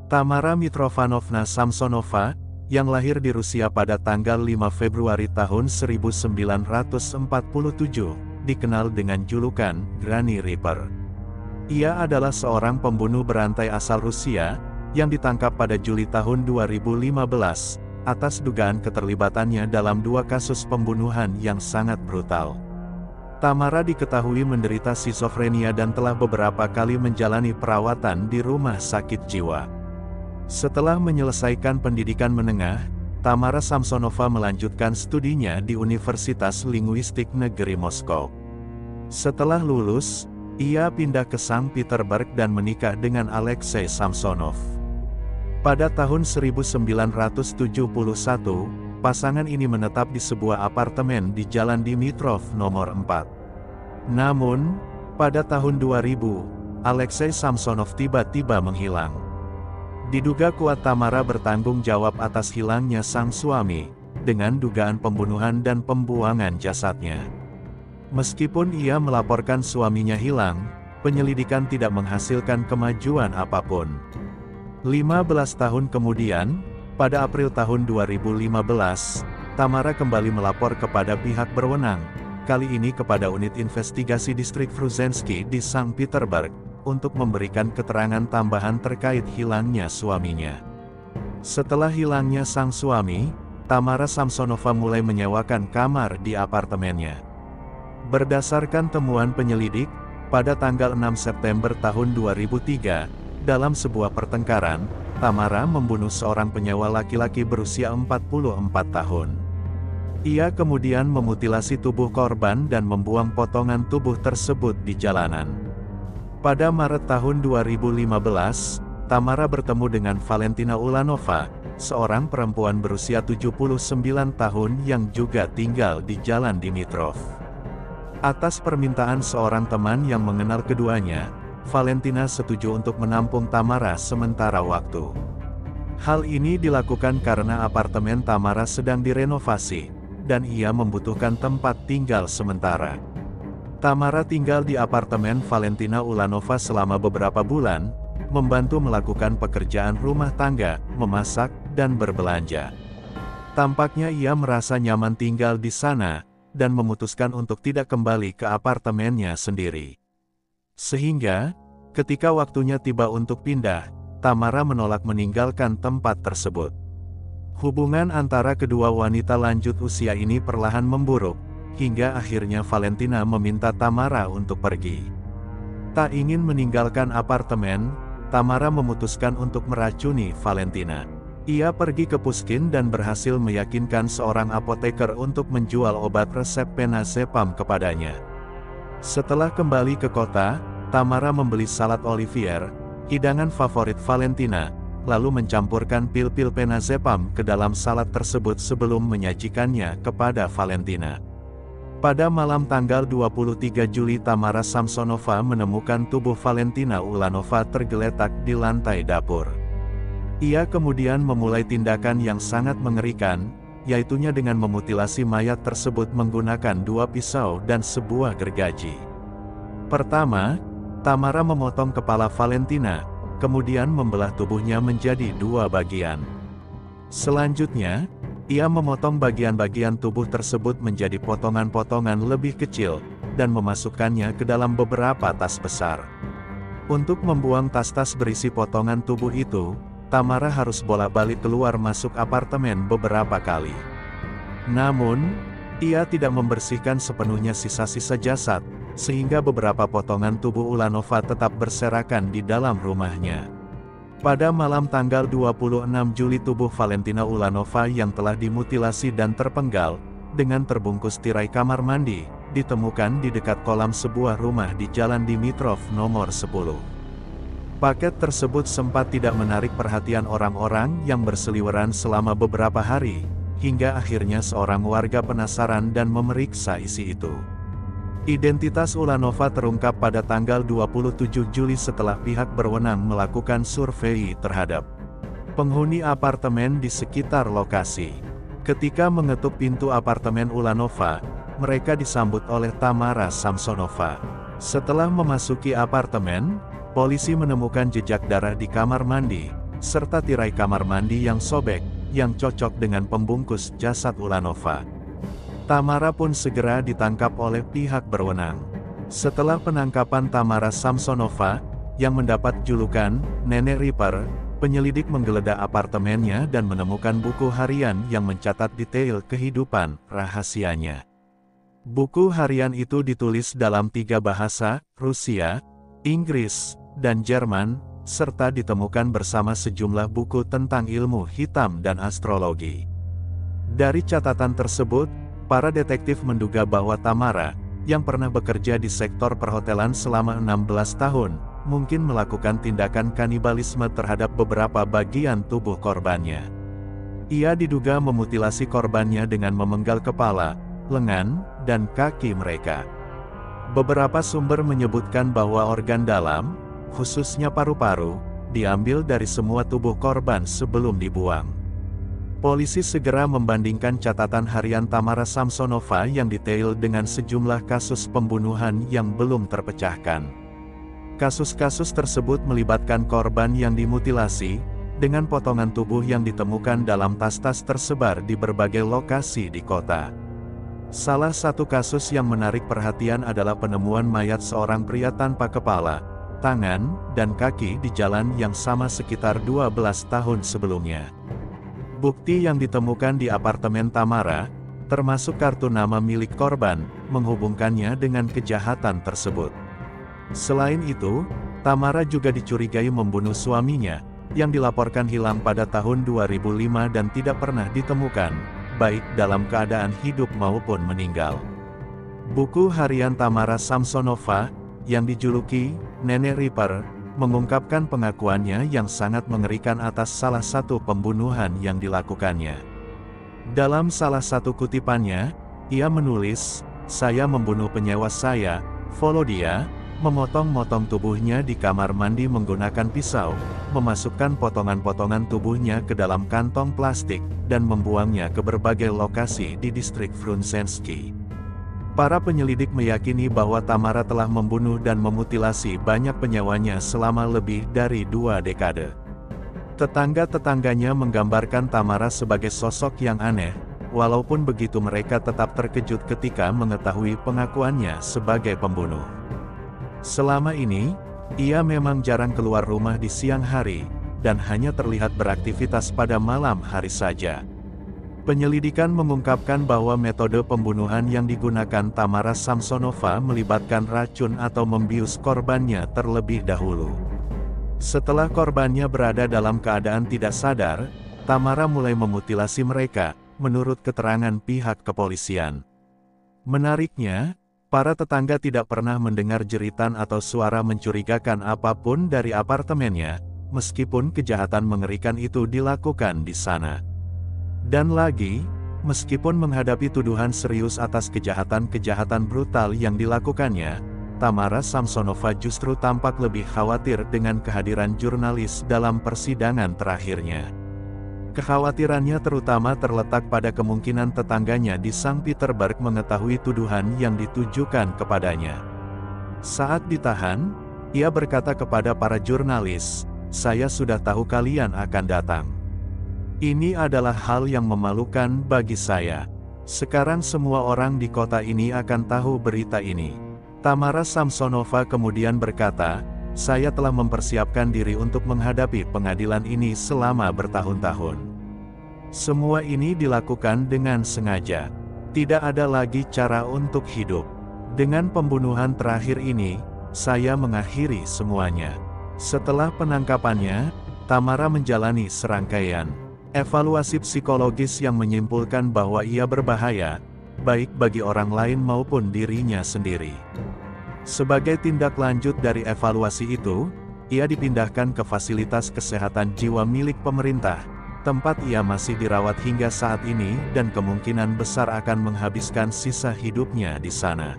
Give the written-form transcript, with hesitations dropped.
Tamara Mitrofановna Samsonova, yang lahir di Rusia pada tanggal 5 Februari tahun 1947, dikenal dengan julukan Granny Reaper. Ia adalah seorang pembunuh berantai asal Rusia, yang ditangkap pada Juli tahun 2015, atas dugaan keterlibatannya dalam 2 kasus pembunuhan yang sangat brutal. Tamara diketahui menderita skizofrenia dan telah beberapa kali menjalani perawatan di rumah sakit jiwa. Setelah menyelesaikan pendidikan menengah, Tamara Samsonova melanjutkan studinya di Universitas Linguistik Negeri Moskow. Setelah lulus, ia pindah ke Sankt Petersburg dan menikah dengan Alexei Samsonov. Pada tahun 1971, pasangan ini menetap di sebuah apartemen di Jalan Dimitrov nomor 4. Namun, pada tahun 2000, Alexei Samsonov tiba-tiba menghilang. Diduga kuat Tamara bertanggung jawab atas hilangnya sang suami, dengan dugaan pembunuhan dan pembuangan jasadnya. Meskipun ia melaporkan suaminya hilang, penyelidikan tidak menghasilkan kemajuan apapun. 15 tahun kemudian, pada April tahun 2015, Tamara kembali melapor kepada pihak berwenang, kali ini kepada unit investigasi distrik Fruzensky di Sankt Petersburg, untuk memberikan keterangan tambahan terkait hilangnya suaminya. Setelah hilangnya sang suami, Tamara Samsonova mulai menyewakan kamar di apartemennya. Berdasarkan temuan penyelidik, pada tanggal 6 September tahun 2003, dalam sebuah pertengkaran, Tamara membunuh seorang penyewa laki-laki berusia 44 tahun. Ia kemudian memutilasi tubuh korban dan membuang potongan tubuh tersebut di jalanan. Pada Maret tahun 2015, Tamara bertemu dengan Valentina Ulanova, seorang perempuan berusia 79 tahun yang juga tinggal di Jalan Dimitrov. Atas permintaan seorang teman yang mengenal keduanya, Valentina setuju untuk menampung Tamara sementara waktu. Hal ini dilakukan karena apartemen Tamara sedang direnovasi, dan ia membutuhkan tempat tinggal sementara. Tamara tinggal di apartemen Valentina Ulanova selama beberapa bulan, membantu melakukan pekerjaan rumah tangga, memasak, dan berbelanja. Tampaknya ia merasa nyaman tinggal di sana, dan memutuskan untuk tidak kembali ke apartemennya sendiri. Sehingga, ketika waktunya tiba untuk pindah, Tamara menolak meninggalkan tempat tersebut. Hubungan antara kedua wanita lanjut usia ini perlahan memburuk, hingga akhirnya Valentina meminta Tamara untuk pergi. Tak ingin meninggalkan apartemen, Tamara memutuskan untuk meracuni Valentina. Ia pergi ke Pushkin dan berhasil meyakinkan seorang apoteker untuk menjual obat resep penazepam kepadanya. Setelah kembali ke kota, Tamara membeli salad Olivier, hidangan favorit Valentina, lalu mencampurkan pil-pil penazepam ke dalam salad tersebut sebelum menyajikannya kepada Valentina. Pada malam tanggal 23 Juli Tamara Samsonova menemukan tubuh Valentina Ulanova tergeletak di lantai dapur. Ia kemudian memulai tindakan yang sangat mengerikan, yaitunya dengan memutilasi mayat tersebut menggunakan 2 pisau dan sebuah gergaji. Pertama, Tamara memotong kepala Valentina, kemudian membelah tubuhnya menjadi 2 bagian. Selanjutnya, ia memotong bagian-bagian tubuh tersebut menjadi potongan-potongan lebih kecil, dan memasukkannya ke dalam beberapa tas besar. Untuk membuang tas-tas berisi potongan tubuh itu, Tamara harus bolak-balik keluar masuk apartemen beberapa kali. Namun, ia tidak membersihkan sepenuhnya sisa-sisa jasad, sehingga beberapa potongan tubuh Ulanova tetap berserakan di dalam rumahnya. Pada malam tanggal 26 Juli tubuh Valentina Ulanova yang telah dimutilasi dan terpenggal, dengan terbungkus tirai kamar mandi, ditemukan di dekat kolam sebuah rumah di Jalan Dimitrov nomor 10. Paket tersebut sempat tidak menarik perhatian orang-orang yang berseliweran selama beberapa hari, hingga akhirnya seorang warga penasaran dan memeriksa isi itu. Identitas Ulanova terungkap pada tanggal 27 Juli setelah pihak berwenang melakukan survei terhadap penghuni apartemen di sekitar lokasi. Ketika mengetuk pintu apartemen Ulanova, mereka disambut oleh Tamara Samsonova. Setelah memasuki apartemen, polisi menemukan jejak darah di kamar mandi, serta tirai kamar mandi yang sobek, yang cocok dengan pembungkus jasad Ulanova. Tamara pun segera ditangkap oleh pihak berwenang. Setelah penangkapan Tamara Samsonova, yang mendapat julukan Nenek Ripper, penyelidik menggeledah apartemennya dan menemukan buku harian yang mencatat detail kehidupan rahasianya. Buku harian itu ditulis dalam 3 bahasa, Rusia, Inggris, dan Jerman, serta ditemukan bersama sejumlah buku tentang ilmu hitam dan astrologi. Dari catatan tersebut, para detektif menduga bahwa Tamara, yang pernah bekerja di sektor perhotelan selama 16 tahun, mungkin melakukan tindakan kanibalisme terhadap beberapa bagian tubuh korbannya. Ia diduga memutilasi korbannya dengan memenggal kepala, lengan, dan kaki mereka. Beberapa sumber menyebutkan bahwa organ dalam, khususnya paru-paru, diambil dari semua tubuh korban sebelum dibuang. Polisi segera membandingkan catatan harian Tamara Samsonova yang detail dengan sejumlah kasus pembunuhan yang belum terpecahkan. Kasus-kasus tersebut melibatkan korban yang dimutilasi, dengan potongan tubuh yang ditemukan dalam tas-tas tersebar di berbagai lokasi di kota. Salah satu kasus yang menarik perhatian adalah penemuan mayat seorang pria tanpa kepala, tangan, dan kaki di jalan yang sama sekitar 12 tahun sebelumnya. Bukti yang ditemukan di apartemen Tamara, termasuk kartu nama milik korban, menghubungkannya dengan kejahatan tersebut. Selain itu, Tamara juga dicurigai membunuh suaminya, yang dilaporkan hilang pada tahun 2005 dan tidak pernah ditemukan, baik dalam keadaan hidup maupun meninggal. Buku harian Tamara Samsonova, yang dijuluki Nenek Ripper, mengungkapkan pengakuannya yang sangat mengerikan atas salah satu pembunuhan yang dilakukannya. Dalam salah satu kutipannya, ia menulis, "Saya membunuh penyewa saya, Volodya, memotong-motong tubuhnya di kamar mandi menggunakan pisau, memasukkan potongan-potongan tubuhnya ke dalam kantong plastik, dan membuangnya ke berbagai lokasi di distrik Frunzensky." Para penyelidik meyakini bahwa Tamara telah membunuh dan memutilasi banyak penyewanya selama lebih dari 2 dekade. Tetangga-tetangganya menggambarkan Tamara sebagai sosok yang aneh, walaupun begitu mereka tetap terkejut ketika mengetahui pengakuannya sebagai pembunuh. Selama ini, ia memang jarang keluar rumah di siang hari, dan hanya terlihat beraktivitas pada malam hari saja. Penyelidikan mengungkapkan bahwa metode pembunuhan yang digunakan Tamara Samsonova melibatkan racun atau membius korbannya terlebih dahulu. Setelah korbannya berada dalam keadaan tidak sadar, Tamara mulai memutilasi mereka, menurut keterangan pihak kepolisian. Menariknya, para tetangga tidak pernah mendengar jeritan atau suara mencurigakan apapun dari apartemennya, meskipun kejahatan mengerikan itu dilakukan di sana. Dan lagi, meskipun menghadapi tuduhan serius atas kejahatan-kejahatan brutal yang dilakukannya, Tamara Samsonova justru tampak lebih khawatir dengan kehadiran jurnalis dalam persidangan terakhirnya. Kekhawatirannya terutama terletak pada kemungkinan tetangganya di Sankt Petersburg mengetahui tuduhan yang ditujukan kepadanya. Saat ditahan, ia berkata kepada para jurnalis, "Saya sudah tahu kalian akan datang. Ini adalah hal yang memalukan bagi saya. Sekarang semua orang di kota ini akan tahu berita ini." Tamara Samsonova kemudian berkata, "Saya telah mempersiapkan diri untuk menghadapi pengadilan ini selama bertahun-tahun. Semua ini dilakukan dengan sengaja. Tidak ada lagi cara untuk hidup. Dengan pembunuhan terakhir ini, saya mengakhiri semuanya." Setelah penangkapannya, Tamara menjalani serangkaian evaluasi psikologis yang menyimpulkan bahwa ia berbahaya, baik bagi orang lain maupun dirinya sendiri. Sebagai tindak lanjut dari evaluasi itu, ia dipindahkan ke fasilitas kesehatan jiwa milik pemerintah, tempat ia masih dirawat hingga saat ini dan kemungkinan besar akan menghabiskan sisa hidupnya di sana.